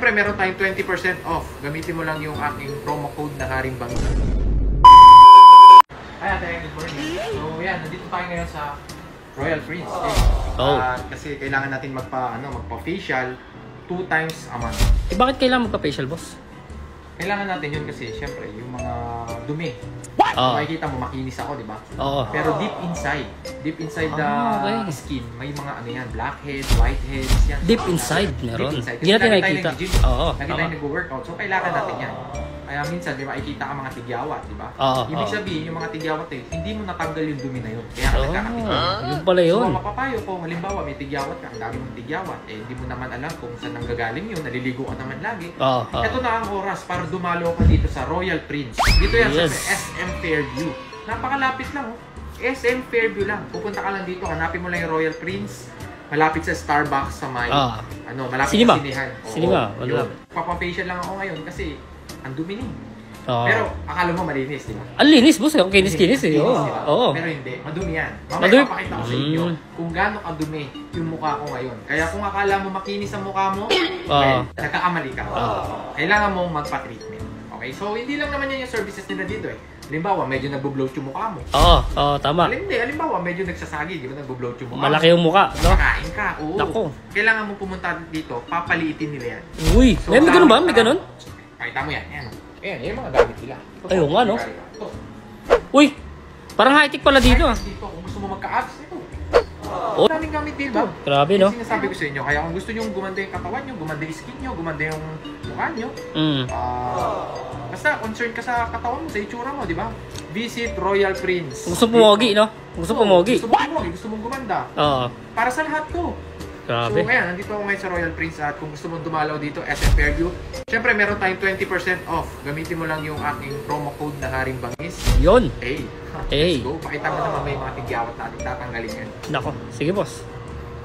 Siyempre, meron tayong 20% off. Gamitin mo lang yung aking promo code na Haring Bangis. Hi ate, good morning. So yan, nandito tayo ngayon sa Royal Prince. Kasi kailangan natin magpa-facial 2 times a month. Bakit kailangan magpa-facial, boss? Kailangan natin yun kasi syempre yung mga dumi. Makikita mo, makinis ako, di ba? Pero deep inside the skin, may mga blackheads, whiteheads, yan. Deep inside, meron. Hindi natin nakikita. Lagi tayo nag-workout, so kailangan natin yan. Kaya minsan, di ba, makikita ka mga tigyawat, di ba? Ibig sabihin, yung mga tigyawat hindi mo natanggal yung dumi na yun. Kaya nagkakatigyan. Yun pala yun. So, mapapayo ko, halimbawa, may tigyawat ka, ang dami mong tigyawat, hindi mo naman alam kung saan nanggagaling yun, naliligo ka naman lagi. Ito na ang oras para dumalo ka dito sa Royal Prince. Dito yan sa SM Fairview. Napakalapit lang, SM Fairview lang. Pupunta ka lang dito, hanapin mo lang yung Royal Prince. Malapit sa Starbucks sa may, malapit sa sinihan. Cinema. Papafacial lang ako ngayon kasi ang dumi niya. Pero akala mo malinis, di ba? Ang linis, boss. Ang kinis-kinis eh. Pero hindi. Madumi yan. Mamaya papakita ko sa inyo kung gaano kadumi yung mukha ko ngayon. Kaya kung akala mo makinis ang mukha mo, nagkakamali ka. Kailangan mong magpa-treatment. Okay? So, hindi lang naman yan yung services nila dito eh. Halimbawa, medyo nagbo-bloat yung mukha mo. Tama. Halimbawa, medyo nagsasagi, di ba nagbo-bloat yung mukha. Malaki yung mukha, no? Nakain ka, oo. Nako. Kailangan mo pumunta dito, papaliitin nila yan. Uy, may ganun ba? May ganun? Pakita mo yan. Ayan, yung mga gamit nila. Ayun nga, no? Uy, parang high-tech pala dito ah. Dito, kung gusto mo magka-abs, ito. Oh, daming gamit dito. Grabe, no? Sinasabi ko sa inyo, kaya kung gusto nyo gumanda yung katawan nyo, gumanda yung skin nyo, gumanda yung mukha nyo, basta concerned ka sa katawan mo, sa itsura mo, di ba? Visit Royal Prince. Gusto pumogi, no? Gusto pumogi. Gusto mong pumogi, gusto mong gumanda. Para sa lahat to. Grabe. So, kaya, nandito ako ngayon sa Royal Prince at kung gusto mong dumalaw dito, SM Fairview, syempre, meron tayong 20% off. Gamitin mo lang yung aking promo code na Haring Bangis. Yun. Let's go. Pakita mo naman may mga tigyawat natin tatanggalin yan. Nako, sige boss.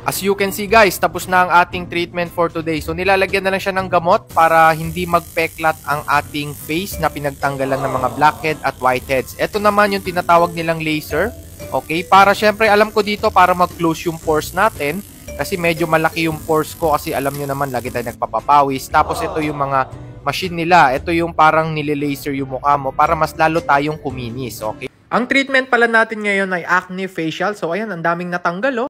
As you can see guys, tapos na ang ating treatment for today. So nilalagyan na lang siya ng gamot para hindi magpeklat ang ating face na pinagtanggalan ng mga blackhead at whiteheads. Ito naman yung tinatawag nilang laser. Okay, para syempre alam ko dito para mag-close yung pores natin. Kasi medyo malaki yung pores ko kasi alam nyo naman lagi tayo nagpapapawis. Tapos ito yung mga machine nila. Ito yung parang nile-laser yung mukha mo para mas lalo tayong kuminis. Okay? Ang treatment pala natin ngayon ay acne facial. So ayan, ang daming natanggal oh.